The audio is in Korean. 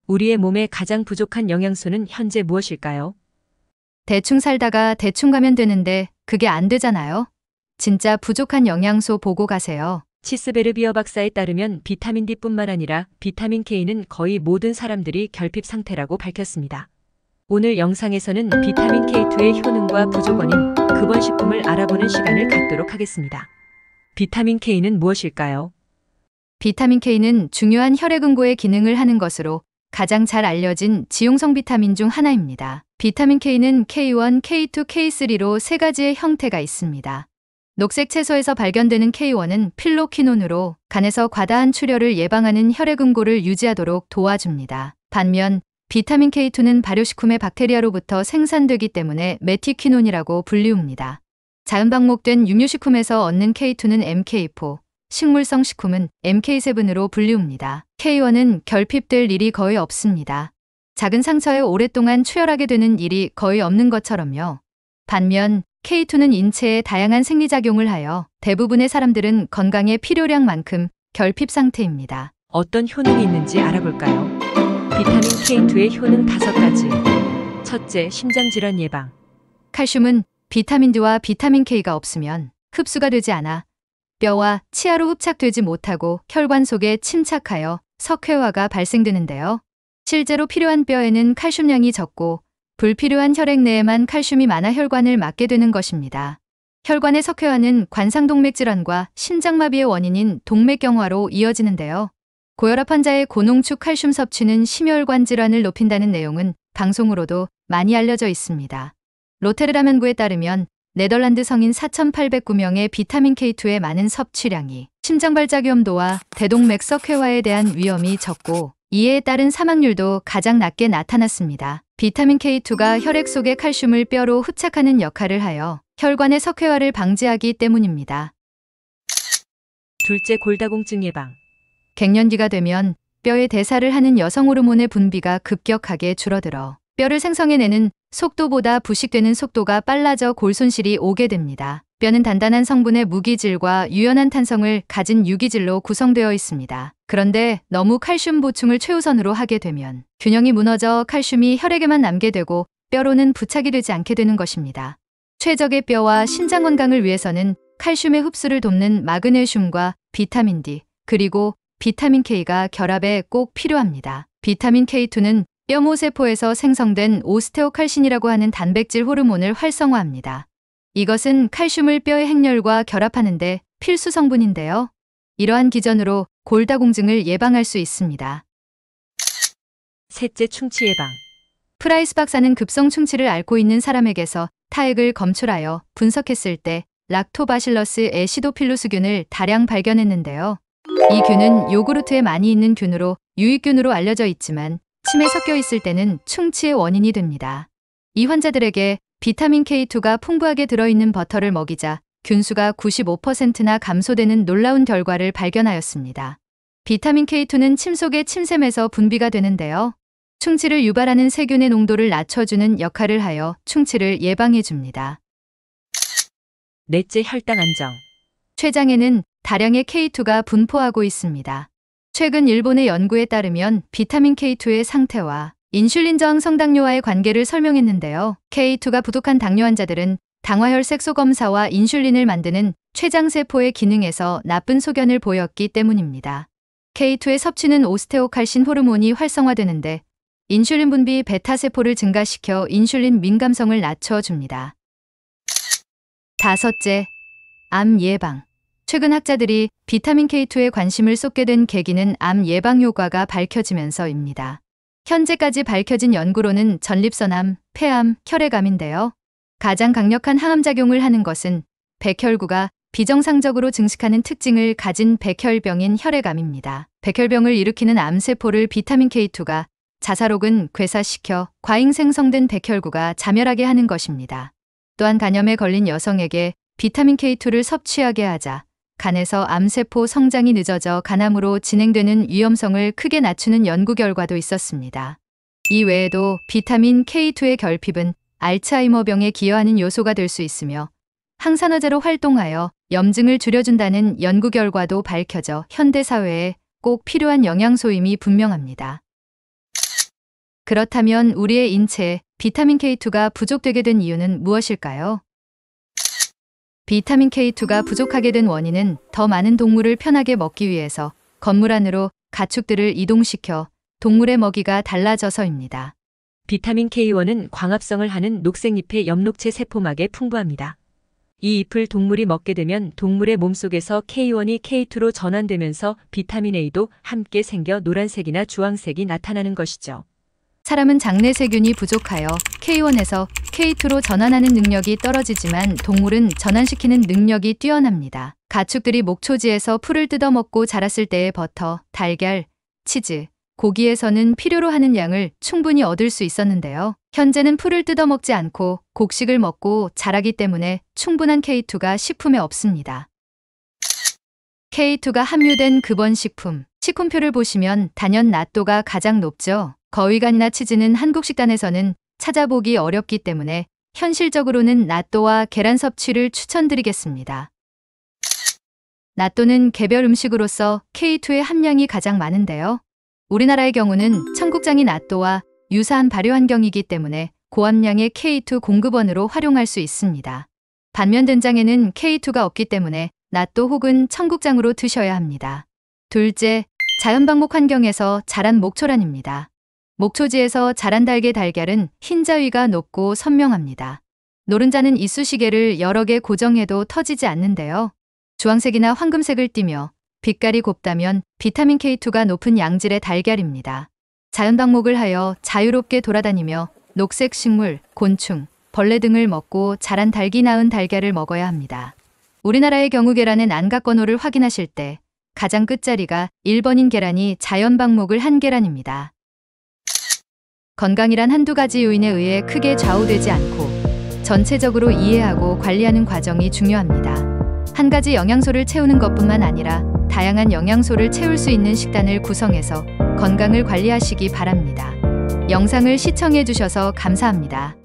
우리의 몸에 가장 부족한 영양소는 현재 무엇일까요? 대충 살다가 대충 가면 되는데 그게 안 되잖아요. 진짜 부족한 영양소 보고 가세요. 치스베르비어 박사에 따르면 비타민 D뿐만 아니라 비타민 K는 거의 모든 사람들이 결핍 상태라고 밝혔습니다. 오늘 영상에서는 비타민 K2의 효능과 부족원인 급원식품을 알아보는 시간을 갖도록 하겠습니다. 비타민 K는 무엇일까요? 비타민 K는 중요한 혈액응고의 기능을 하는 것으로 가장 잘 알려진 지용성 비타민 중 하나입니다. 비타민 K는 K1, K2, K3로 세 가지의 형태가 있습니다. 녹색 채소에서 발견되는 K1은 필로퀴논으로 간에서 과다한 출혈을 예방하는 혈액응고를 유지하도록 도와줍니다. 반면 비타민 K2는 발효식품의 박테리아로부터 생산되기 때문에 메티퀴논이라고 불리웁니다. 자연방목된 육류식품에서 얻는 K2는 MK4, 식물성 식품은 MK7으로 분리웁니다. K1은 결핍될 일이 거의 없습니다. 작은 상처에 오랫동안 추혈하게 되는 일이 거의 없는 것처럼요. 반면 K2는 인체에 다양한 생리작용을 하여 대부분의 사람들은 건강의 필요량만큼 결핍 상태입니다. 어떤 효능이 있는지 알아볼까요? 비타민 K2의 효능 5가지. 첫째, 심장질환 예방. 칼슘은 비타민 D와 비타민 K가 없으면 흡수가 되지 않아 뼈와 치아로 흡착되지 못하고 혈관 속에 침착하여 석회화가 발생되는데요. 실제로 필요한 뼈에는 칼슘량이 적고 불필요한 혈액 내에만 칼슘이 많아 혈관을 막게 되는 것입니다. 혈관의 석회화는 관상동맥 질환과 심장마비의 원인인 동맥경화로 이어지는데요. 고혈압 환자의 고농축 칼슘 섭취는 심혈관 질환을 높인다는 내용은 방송으로도 많이 알려져 있습니다. 로테르담 연구에 따르면 네덜란드 성인 4,809명의 비타민 K2의 많은 섭취량이 심장발작위험도와 대동맥 석회화에 대한 위험이 적고 이에 따른 사망률도 가장 낮게 나타났습니다. 비타민 K2가 혈액 속의 칼슘을 뼈로 흡착하는 역할을 하여 혈관의 석회화를 방지하기 때문입니다. 둘째, 골다공증 예방. 갱년기가 되면 뼈의 대사를 하는 여성 호르몬의 분비가 급격하게 줄어들어 뼈를 생성해내는 속도보다 부식되는 속도가 빨라져 골손실이 오게 됩니다. 뼈는 단단한 성분의 무기질과 유연한 탄성을 가진 유기질로 구성되어 있습니다. 그런데 너무 칼슘 보충을 최우선으로 하게 되면 균형이 무너져 칼슘이 혈액에만 남게 되고 뼈로는 부착이 되지 않게 되는 것입니다. 최적의 뼈와 신장 건강을 위해서는 칼슘의 흡수를 돕는 마그네슘과 비타민 D, 그리고 비타민 K가 결합에 꼭 필요합니다. 비타민 K2는 뼈모세포에서 생성된 오스테오칼신이라고 하는 단백질 호르몬을 활성화합니다. 이것은 칼슘을 뼈의 행렬과 결합하는데 필수 성분인데요. 이러한 기전으로 골다공증을 예방할 수 있습니다. 셋째, 충치 예방. 프라이스 박사는 급성 충치를 앓고 있는 사람에게서 타액을 검출하여 분석했을 때 락토바실러스 애시도필루스균을 다량 발견했는데요. 이 균은 요구르트에 많이 있는 균으로 유익균으로 알려져 있지만 침에 섞여 있을 때는 충치의 원인이 됩니다. 이 환자들에게 비타민 K2가 풍부하게 들어있는 버터를 먹이자 균수가 95%나 감소되는 놀라운 결과를 발견하였습니다. 비타민 K2는 침 속의 침샘에서 분비가 되는데요. 충치를 유발하는 세균의 농도를 낮춰주는 역할을 하여 충치를 예방해줍니다. 넷째, 혈당 안정. 췌장에는 다량의 K2가 분포하고 있습니다. 최근 일본의 연구에 따르면 비타민 K2의 상태와 인슐린 저항 성당뇨와의 관계를 설명했는데요. K2가 부족한 당뇨 환자들은 당화혈색소 검사와 인슐린을 만드는 췌장세포의 기능에서 나쁜 소견을 보였기 때문입니다. K2의 섭취는 오스테오칼신 호르몬이 활성화되는데 인슐린 분비 베타세포를 증가시켜 인슐린 민감성을 낮춰줍니다. 다섯째, 암 예방. 최근 학자들이 비타민 K2에 관심을 쏟게 된 계기는 암 예방 효과가 밝혀지면서입니다. 현재까지 밝혀진 연구로는 전립선암, 폐암, 혈액암인데요. 가장 강력한 항암작용을 하는 것은 백혈구가 비정상적으로 증식하는 특징을 가진 백혈병인 혈액암입니다. 백혈병을 일으키는 암세포를 비타민 K2가 자살 혹은 괴사시켜 과잉 생성된 백혈구가 자멸하게 하는 것입니다. 또한 간염에 걸린 여성에게 비타민 K2를 섭취하게 하자 간에서 암세포 성장이 늦어져 간암으로 진행되는 위험성을 크게 낮추는 연구 결과도 있었습니다. 이 외에도 비타민 K2의 결핍은 알츠하이머병에 기여하는 요소가 될 수 있으며 항산화제로 활동하여 염증을 줄여준다는 연구 결과도 밝혀져 현대 사회에 꼭 필요한 영양소임이 분명합니다. 그렇다면 우리의 인체에 비타민 K2가 부족되게 된 이유는 무엇일까요? 비타민 K2가 부족하게 된 원인은 더 많은 동물을 편하게 먹기 위해서 건물 안으로 가축들을 이동시켜 동물의 먹이가 달라져서입니다. 비타민 K1은 광합성을 하는 녹색잎의 엽록체 세포막에 풍부합니다. 이 잎을 동물이 먹게 되면 동물의 몸속에서 K1이 K2로 전환되면서 비타민 A도 함께 생겨 노란색이나 주황색이 나타나는 것이죠. 사람은 장내 세균이 부족하여 K1에서 K2로 전환하는 능력이 떨어지지만 동물은 전환시키는 능력이 뛰어납니다. 가축들이 목초지에서 풀을 뜯어먹고 자랐을 때의 버터, 달걀, 치즈, 고기에서는 필요로 하는 양을 충분히 얻을 수 있었는데요. 현재는 풀을 뜯어먹지 않고 곡식을 먹고 자라기 때문에 충분한 K2가 식품에 없습니다. K2가 함유된 급원식품. 식품표를 보시면 단연 낫또가 가장 높죠. 거위간이나 치즈는 한국 식단에서는 찾아보기 어렵기 때문에 현실적으로는 낫또와 계란 섭취를 추천드리겠습니다. 낫또는 개별 음식으로서 K2의 함량이 가장 많은데요. 우리나라의 경우는 청국장이 낫또와 유사한 발효 환경이기 때문에 고함량의 K2 공급원으로 활용할 수 있습니다. 반면 된장에는 K2가 없기 때문에 낫또 혹은 청국장으로 드셔야 합니다. 둘째, 자연방목 환경에서 자란 목초란입니다. 목초지에서 자란 달개 달걀은 흰자위가 높고 선명합니다. 노른자는 이쑤시개를 여러 개 고정해도 터지지 않는데요. 주황색이나 황금색을 띠며 빛깔이 곱다면 비타민 K2가 높은 양질의 달걀입니다. 자연방목을 하여 자유롭게 돌아다니며 녹색 식물, 곤충, 벌레 등을 먹고 자란 달기 낳은 달걀을 먹어야 합니다. 우리나라의 경우 계란의 안각번호를 확인하실 때 가장 끝자리가 1번인 계란이 자연방목을 한 계란입니다. 건강이란 한두 가지 요인에 의해 크게 좌우되지 않고 전체적으로 이해하고 관리하는 과정이 중요합니다. 한 가지 영양소를 채우는 것뿐만 아니라 다양한 영양소를 채울 수 있는 식단을 구성해서 건강을 관리하시기 바랍니다. 영상을 시청해 주셔서 감사합니다.